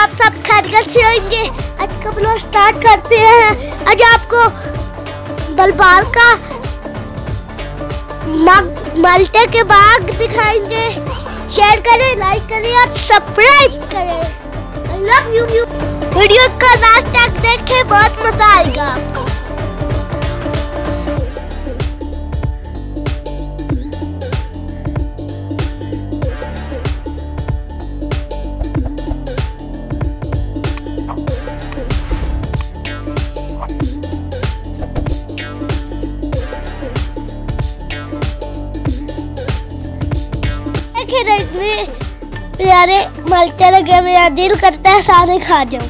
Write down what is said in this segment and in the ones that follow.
आप सब खैरियत से होंगे। आज का ब्लॉग स्टार्ट करते हैं। आज आपको बलबाल का माल्टे के बाग दिखाएंगे। शेयर करें, लाइक करें और सब्सक्राइब करें। I love you। वीडियो का लास्ट तक देखें, बहुत मजा आएगा आपको। इतने प्यारे माल्टे लगे, मेरा दिल करता है सारे खा जाऊं।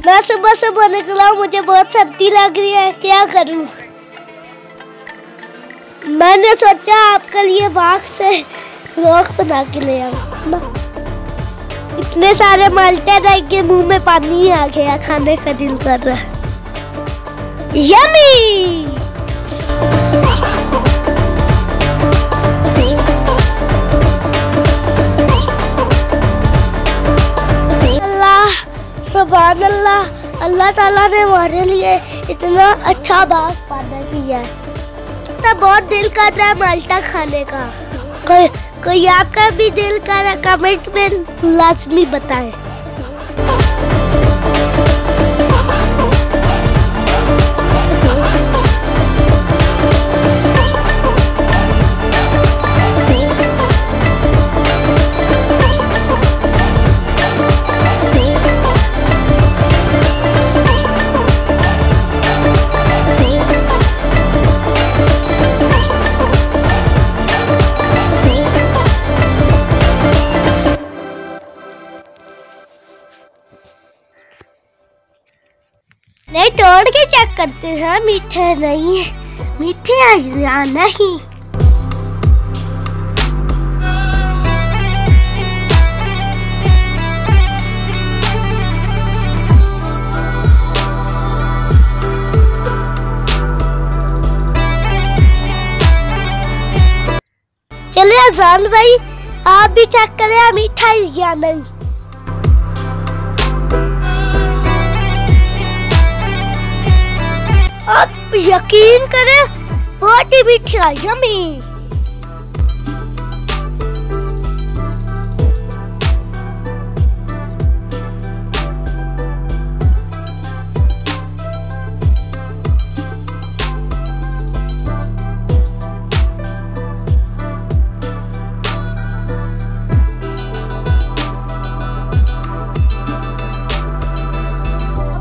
मैं सुबह सुबह निकला, मुझे बहुत सर्दी लग रही है, क्या करूं? मैंने सोचा आपके लिए बाग से व्लॉग बना के ले आऊं। इतने सारे माल्टे देख के मुंह में पानी आ गया, खाने का दिल कर रहा है। यम्मी! अल्लाह सुभान अल्लाह, अल्लाह ताला ने हमारे लिए इतना अच्छा बाग पैदा किया है। तो बहुत दिल कर रहा है माल्टा खाने का। कोई आपका भी दिल कर रहा, कमेंट में लाजमी बताएं। नहीं, तोड़ के चेक करते हैं, मीठे नहीं है, मीठे या नहीं। चलिए अजान भाई, आप भी चेक करें मीठा या नहीं। आप यकीन करें, बहुत ही मीठा, यम्मी।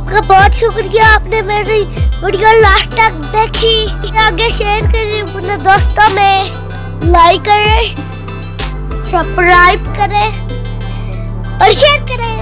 आपका बहुत शुक्रिया, आपने मेरी वीडियो लास्ट तक देखी। आगे शेयर करें अपने दोस्तों में, लाइक करें, सब्सक्राइब करें और शेयर करें।